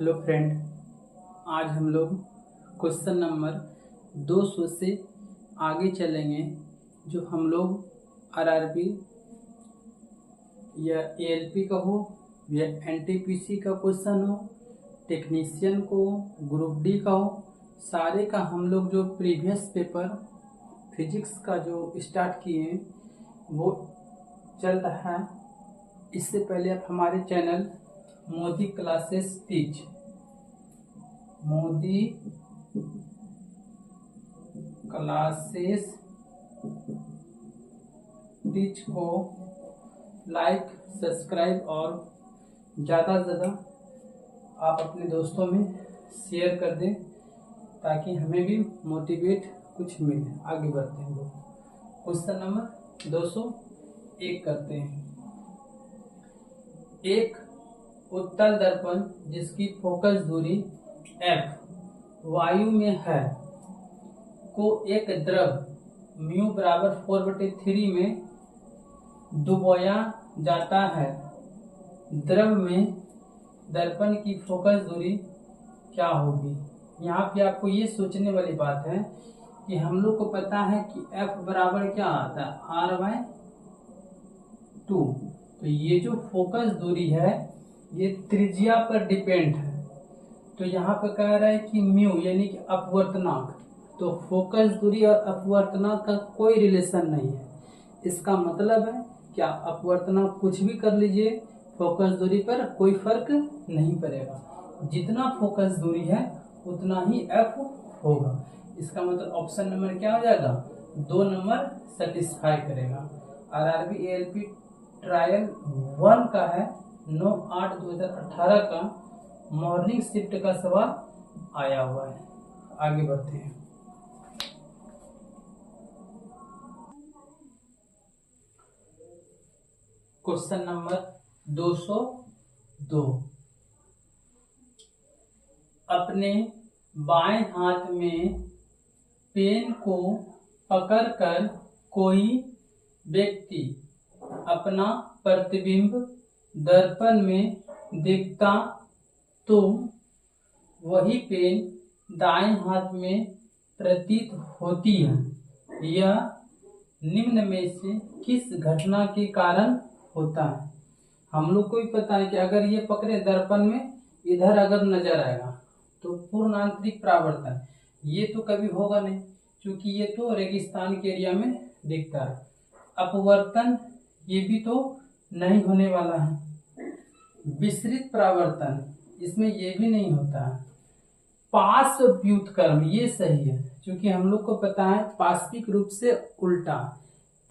Hello friend, आज हम लोग क्वेश्चन नंबर 200 से आगे चलेंगे। जो हम लोग आरआरबी या एएलपी का हो या एनटीपीसी का क्वेश्चन हो, टेक्नीशियन को, ग्रुप डी का हो, सारे का हम लोग जो प्रीवियस पेपर फिजिक्स का जो स्टार्ट किए हैं वो चल रहा है। इससे पहले आप हमारे चैनल मोदी क्लासेस टीच को लाइक, सब्सक्राइब और ज़्यादा से ज़्यादा आप अपने दोस्तों में शेयर कर दें ताकि हमें भी मोटिवेट कुछ मिले। आगे बढ़ते हैं लोग, क्वेश्चन नंबर 201 करते हैं। एक उत्तल दर्पण जिसकी फोकस दूरी f वायु में है को एक द्रव म्यू बराबर 4/3 में डुबोया जाता है। द्रव में दर्पण की फोकस दूरी क्या होगी? यहाँ पे आपको ये सोचने वाली बात है कि हम लोग को पता है कि f बराबर क्या आता है, r/2। तो ये जो फोकस दूरी है ये त्रिज्या पर डिपेंड है। तो यहाँ पे कह रहा है कि म्यू यानी कि अपवर्तनांक, तो फोकस दूरी और अपवर्तनांक का कोई रिलेशन नहीं है। इसका मतलब है कि आप अपवर्तनांक कुछ भी कर लीजिए, फोकस दूरी पर कोई फर्क नहीं पड़ेगा। जितना फोकस दूरी है उतना ही एफ होगा। इसका मतलब ऑप्शन नंबर क्या हो जाएगा? 2 नंबर सेटिस्फाई करेगा। आरआरबी एएलपी ट्रायल 1 का है, 9/8/2018 का मॉर्निंग शिफ्ट का सवाल आया हुआ है। आगे बढ़ते हैं। Question number 202। अपने बाएं हाथ में पेन को पकड़कर कोई व्यक्ति अपना प्रतिबिंब दर्पण में देखता तो वही पेन दाएं हाथ में प्रतीत होती है। यह निम्न में से किस घटना के कारण होता है? हम लोग को भी पता है कि अगर ये पकड़े दर्पण में, इधर अगर नजर आएगा तो पूर्ण आंतरिक परावर्तन ये तो कभी होगा नहीं, क्योंकि ये तो रेगिस्तान के एरिया में दिखता है। अपवर्तन ये भी तो नहीं होने वाला है। विसरित परावर्तन इसमें ये भी नहीं होता है। पार्श्व व्युत्क्रम ये सही है, क्योंकि हम लोग को पता है पार्श्विक रूप से उल्टा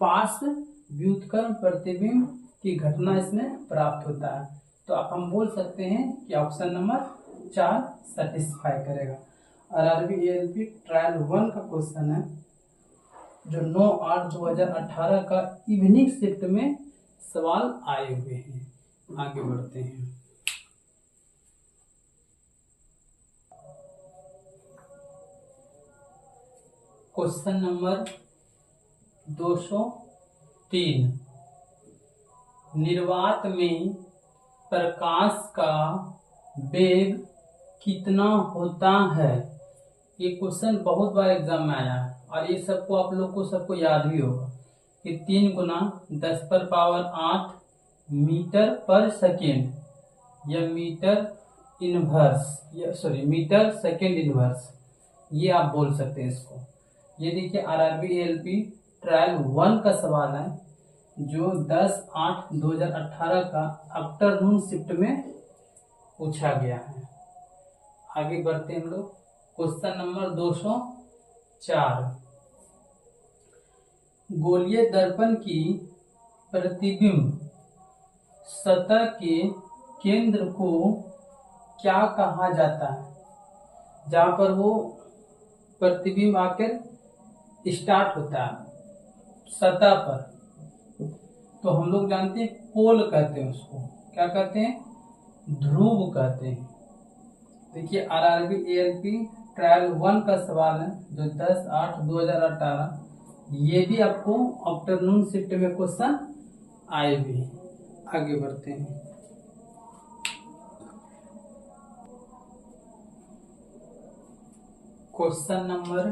पार्श्व व्युत्क्रम प्रतिबिंब की घटना इसमें प्राप्त होता है। तो अब हम बोल सकते हैं कि ऑप्शन नंबर 4 सेटिस्फाई करेगा। आरआरबी एएलपी ट्रायल 1 का क्वेश्चन है जो 9/8/2018 का इवनिंग शिफ्ट में सवाल आए हुए हैं। आगे बढ़ते हैं। Question number 203। निर्वात में प्रकाश का वेग कितना होता है? ये क्वेश्चन बहुत बार एग्जाम में आया है और ये सबको आप लोग को सबको याद भी होगा कि 3 × 10⁸ मीटर पर सेकेंड या मीटर सेकेंड इनवर्स, ये आप बोल सकते हैं इसको। ये देखिए आरआरबी एएलपी ट्रायल 1 का सवाल है जो 10/8/2018 का आफ्टरनून शिफ्ट में पूछा गया है। आगे बढ़ते हैं हम लोग। Question number 204। गोलीय दर्पण की प्रतिबिंब सतह के केंद्र को क्या कहा जाता है? जहां पर वो प्रतिबिंब आकर स्टार्ट होता है सतह पर, तो हम लोग जानते हैं पोल कहते हैं उसको। क्या कहते हैं? ध्रुव कहते हैं। देखिए आरआरबी एएलपी ट्रायल 1 का सवाल है जो 10/8/2018, ये भी आपको आफ्टरनून शिफ्ट में क्वेश्चन आए भी। आगे बढ़ते हैं। क्वेश्चन नंबर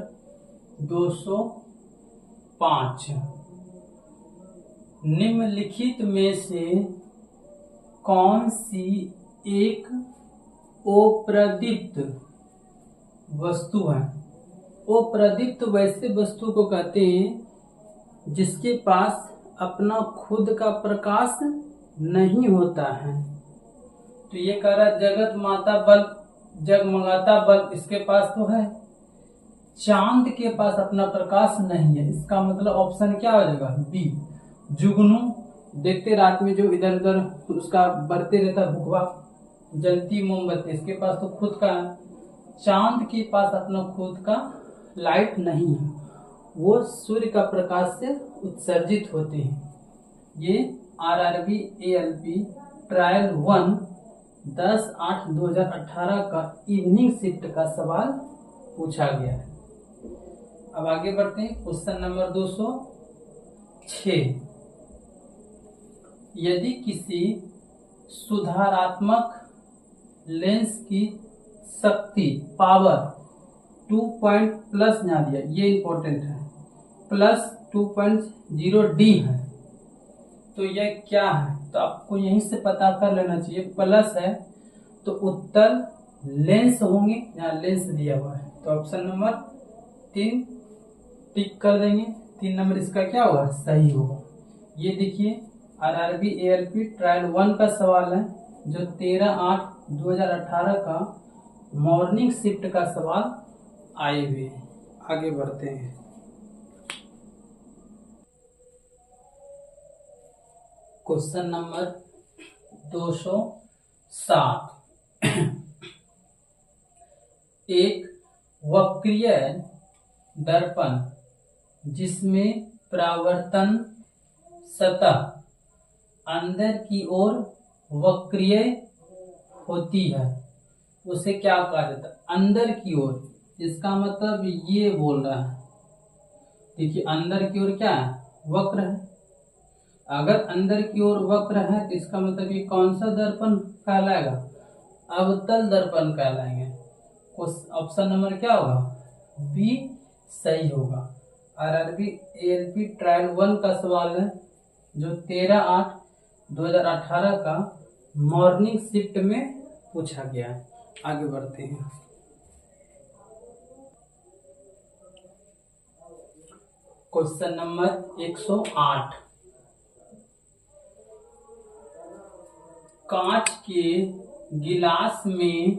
205, निम्नलिखित में से कौन सी एक अप्रदीप्त वस्तु है? अप्रदीप्त वैसे वस्तु को कहते हैं जिसके पास अपना खुद का प्रकाश नहीं होता है। तो ये कह रहा है जगत माता बल्ब, जगमगाता बल्ब इसके पास तो है, चांद के पास अपना प्रकाश नहीं है। इसका मतलब ऑप्शन क्या हो जाएगा? बी। जुगनू देखते रात में जो इधर उधर उसका बढ़ते रहता भुखवा, जलती मोमबत्ती, इसके पास तो खुद का है। चांद के पास अपना खुद का लाइट नहीं है, वो सूर्य का प्रकाश से उत्सर्जित होते हैं। ये आरआरबी एएलपी ट्रायल 1 10/8/2018 का इवनिंग शिफ्ट का सवाल पूछा गया है। अब आगे बढ़ते हैं क्वेश्चन नंबर 206, यदि किसी सुधारात्मक लेंस की शक्ति पावर 2 प्लस ना दिया, ये इंपॉर्टेंट है, प्लस 2.0D है, तो यह क्या है? तो आपको यहीं से पता कर लेना चाहिए। प्लस है तो उत्तल लेंस होंगे, यहाँ लेंस दिया हुआ है, तो ऑप्शन नंबर 3 टिक कर देंगे। 3 नंबर इसका क्या होगा? सही होगा। ये देखिए आरआरबी एएलपी ट्रायल 1 का सवाल है, जो 13/8/2018 का मॉर्निंग शिफ्ट का सवाल आए हुए हैं। आगे बढ़ते हैं। क्वेश्चन नंबर 207, एक वक्रीय दर्पण जिसमें परावर्तन सतह अंदर की ओर वक्रीय होती है, उसे क्या कहा जाता है? अंदर की ओर, इसका मतलब ये बोल रहा है, देखिए अंदर की ओर क्या है? वक्र है। अगर अंदर की ओर वक्र है तो इसका मतलब ये कौन सा दर्पण कहलाएगा? अवतल दर्पण कहलाएंगे। ऑप्शन नंबर क्या होगा? बी सही होगा। आरआरबी एएलपी ट्रायल 1 का सवाल है, जो 13/8/2018 का मॉर्निंग शिफ्ट में पूछा गया है। आगे बढ़ते हैं। क्वेश्चन नंबर 108, कांच के गिलास में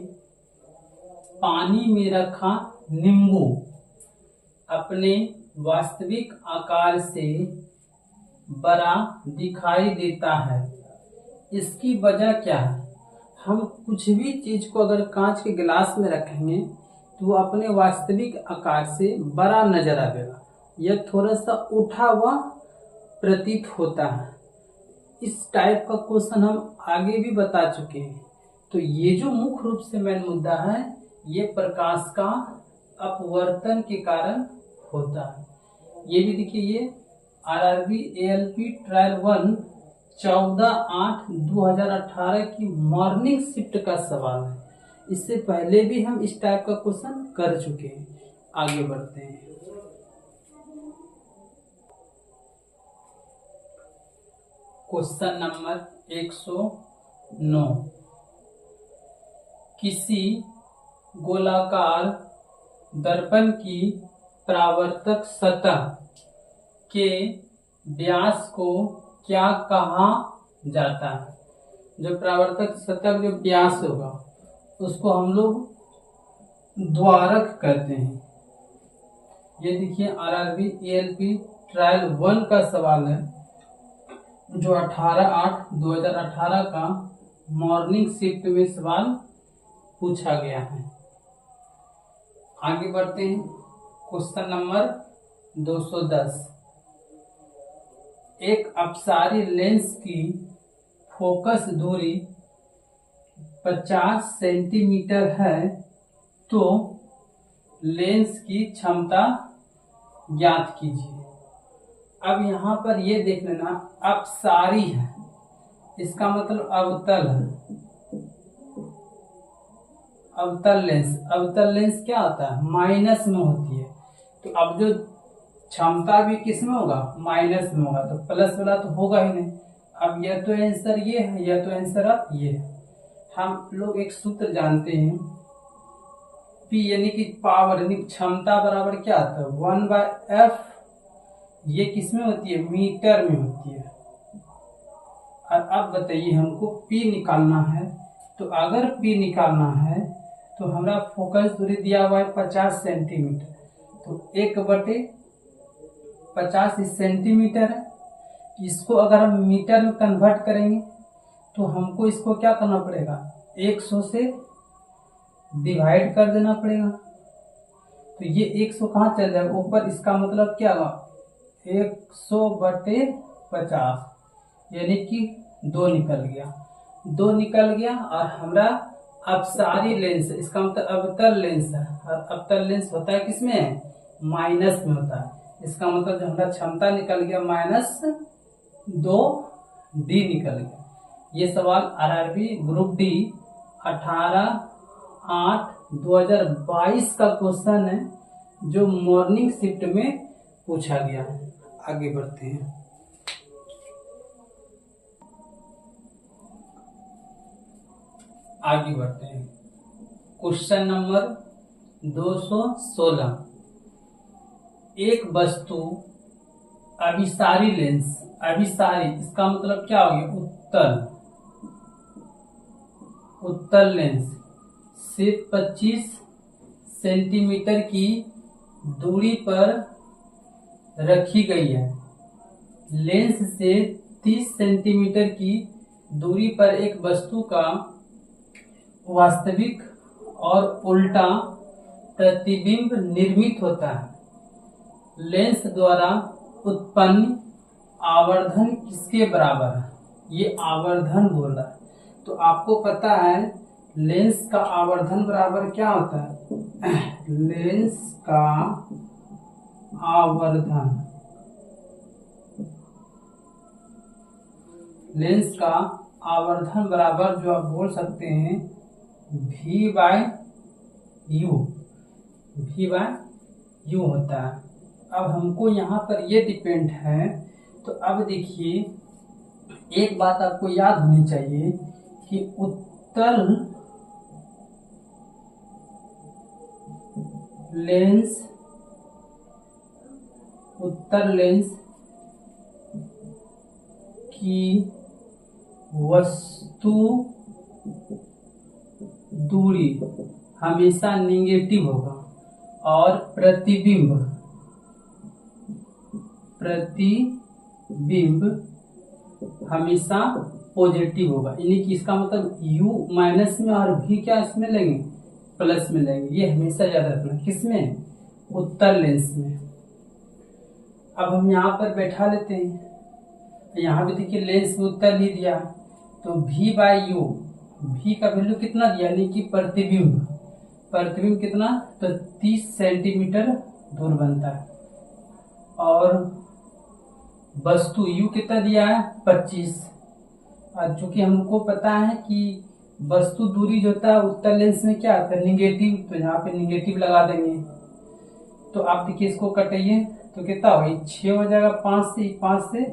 पानी में रखा नींबू अपने वास्तविक आकार से बड़ा दिखाई देता है, इसकी वजह क्या है? हम कुछ भी चीज को अगर कांच के गिलास में रखेंगे तो वो अपने वास्तविक आकार से बड़ा नजर आएगा, यह थोड़ा सा उठा हुआ प्रतीत होता है। इस टाइप का क्वेश्चन हम आगे भी बता चुके हैं। तो ये जो मुख्य रूप से मेन मुद्दा है, ये प्रकाश का अपवर्तन के कारण होता है। ये भी देखिए, ये आरआरबी एएलपी ट्रायल 1 14/8/2018 की मॉर्निंग शिफ्ट का सवाल है। इससे पहले भी हम इस टाइप का क्वेश्चन कर चुके हैं। आगे बढ़ते हैं। क्वेश्चन नंबर 109, किसी गोलाकार दर्पण की परावर्तक सतह के व्यास को क्या कहा जाता है? जो परावर्तक सतह जो व्यास होगा उसको हम लोग द्वारक कहते हैं। ये देखिए आरआरबी एएलपी ट्रायल 1 का सवाल है, जो 18/8/2018 का मॉर्निंग शिफ्ट में सवाल पूछा गया है। आगे बढ़ते हैं। क्वेश्चन नंबर 210, एक अपसारी लेंस की फोकस दूरी 50 सेंटीमीटर है तो लेंस की क्षमता ज्ञात कीजिए। अब यहाँ पर ये देख लेना, अपसारी है, इसका मतलब अवतल है। अवतल लेंस क्या होता है, माइनस में होती है। तो अब जो क्षमता भी किस में होगा, माइनस में होगा, तो प्लस वाला तो होगा ही नहीं। अब यह तो आंसर ये है, यह तो आंसर अब ये है। हम लोग एक सूत्र जानते हैं, P यानी कि पावर यानी क्षमता बराबर क्या आता है, 1/f। ये किस में होती है, मीटर में होती है। और अब बताइए हमको P निकालना है। तो अगर P निकालना है तो हमारा फोकस दूरी दिया हुआ है 50 सेंटीमीटर, तो 1/50 सेंटीमीटर है। इसको अगर हम मीटर में कन्वर्ट करेंगे तो हमको इसको क्या करना पड़ेगा, 100 से डिवाइड कर देना पड़ेगा। तो ये 100 कहाँ चल जाएगा ऊपर, इसका मतलब क्या होगा, 100/50 यानी कि 2 निकल गया। और हमरा अपसारी लेंस, इसका मतलब अवतल लेंस है, और अवतल लेंस होता है किसमें, माइनस में होता है। इसका मतलब जो हमारा क्षमता निकल गया -2D निकल गया। ये सवाल RRB ग्रुप डी 18/8/2022 का क्वेश्चन है, जो मॉर्निंग शिफ्ट में पूछा गया है। आगे बढ़ते हैं। Question number 216। एक वस्तु अभिसारी लेंस, अभिसारी इसका मतलब क्या हो गया, उत्तल लेंस से 25 सेंटीमीटर की दूरी पर रखी गई है। लेंस से 30 सेंटीमीटर की दूरी पर एक वस्तु का वास्तविक और उल्टा प्रतिबिंब निर्मित होता है। लेंस द्वारा उत्पन्न आवर्धन किसके बराबर है, ये आवर्धन बोल रहा है। तो आपको पता है लेंस का आवर्धन बराबर क्या होता है, लेंस का आवर्धन बराबर जो आप बोल सकते हैं V/U होता है। अब हमको यहाँ पर ये डिपेंड है। तो अब देखिए एक बात आपको याद होनी चाहिए कि उत्तल लेंस की वस्तु दूरी हमेशा नेगेटिव होगा और प्रतिबिंब हमेशा पॉजिटिव होगा। यानी कि इसका मतलब U माइनस में और V क्या इसमें लेंगे, प्लस में लेंगे। ये हमेशा याद रखना, किसमें, उत्तल लेंस में। अब हम यहाँ पर बैठा लेते हैं। यहाँ भी देखिए लेंस में उत्तल ही दिया, तो V/U, V का वैल्यू कितना दिया, यानी कि प्रतिबिंब कितना, तो 30 सेंटीमीटर दूर बनता है। और वस्तु U कितना दिया है, 25। और चूंकि हमको पता है कि वस्तु दूरी जो होता है उत्तल लेंस में क्या आता है, निगेटिव, तो यहाँ पे निगेटिव लगा देंगे। तो आप देखिए इसको कटाइए तो कितना होगा, 6 हो जाएगा, 5 से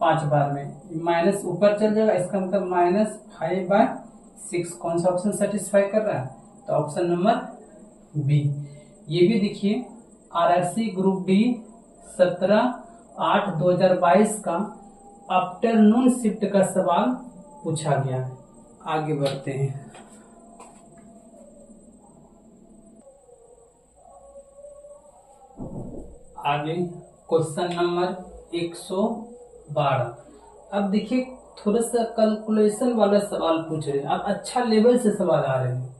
5 बार में माइनस ऊपर चल जाएगा। इसका मतलब -5/6। कौन सा ऑप्शन सेटिस्फाई कर रहा है, तो ऑप्शन नंबर बी। ये भी देखिए RRC ग्रुप डी 17/8/2022 का आफ्टरनून शिफ्ट का सवाल पूछा गया है। आगे बढ़ते हैं। आगे क्वेश्चन नंबर 112। अब देखिए थोड़ा सा कैलकुलेशन वाला सवाल पूछ रहे हैं, अब अच्छा लेवल से सवाल आ रहे हैं।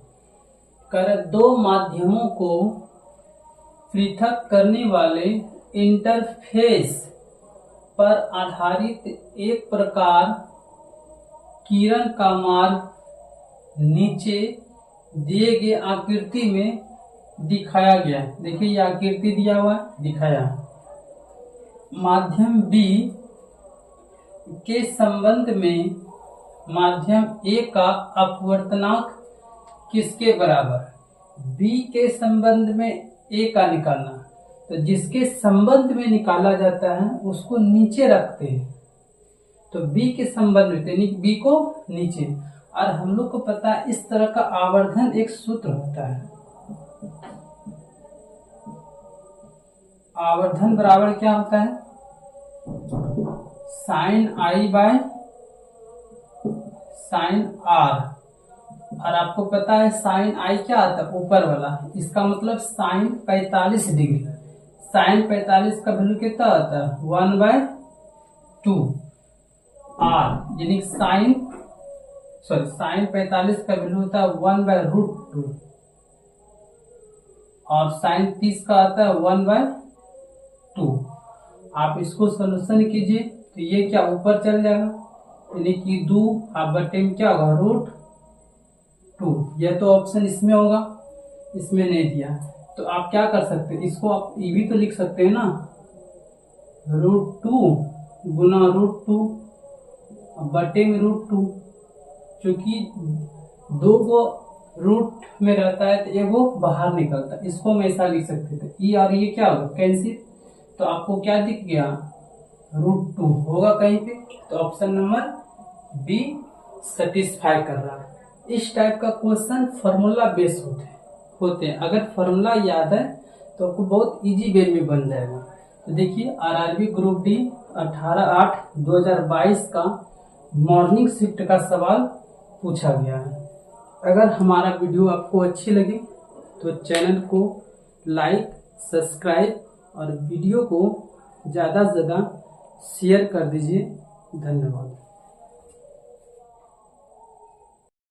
कर दो माध्यमों को पृथक करने वाले इंटरफेस पर आधारित एक प्रकार किरण का मार्ग नीचे दिए गए आकृति में दिखाया गया है। देखिए ये आकृति दिया हुआ दिखाया, माध्यम B के संबंध में माध्यम A का अपवर्तनांक किसके बराबर, b के संबंध में a का निकालना। तो जिसके संबंध में निकाला जाता है उसको नीचे रखते हैं, तो b के संबंध में, यानी b को नीचे। और हम लोग को पता है इस तरह का आवर्धन एक सूत्र होता है, आवर्धन बराबर क्या होता है, sine I by sine R. और आपको पता है साइन आई क्या आता है, ऊपर वाला, इसका मतलब साइन 45 डिग्री। साइन 45 का वैल्यू कितना आता है, 1/2 आर, यानी साइन 45 का वैल्यू होता है 1/√2 और साइन 30 का आता है 1/2। आप इसको सोल्यूशन कीजिए तो ये क्या ऊपर चल जाएगा, यानी कि 2 हाफ बटे में क्या होगा, √2। यह तो ऑप्शन इसमें होगा, इसमें नहीं दिया। तो आप क्या कर सकते हैं, इसको आप ये भी तो लिख सकते हैं ना, √2 गुना √2 बटे में √2, क्योंकि 2 को रूट में रहता है तो एक वो बाहर निकलता है। इसको हम ऐसा लिख सकते थे, ई और ये क्या होगा, कैंसिल। तो आपको क्या दिख गया, √2 होगा कहीं पे। तो ऑप्शन नंबर बी सेटिस्फाई कर रहा है। इस टाइप का क्वेश्चन फॉर्मूला बेस होते हैं। अगर फॉर्मूला याद है तो आपको बहुत इजी वे में बन जाएगा। तो देखिए आरआरबी ग्रुप डी 18/8/2022 का मॉर्निंग शिफ्ट का सवाल पूछा गया है। अगर हमारा वीडियो आपको अच्छी लगी तो चैनल को लाइक, सब्सक्राइब और वीडियो को ज़्यादा से ज़्यादा शेयर कर दीजिए। धन्यवाद।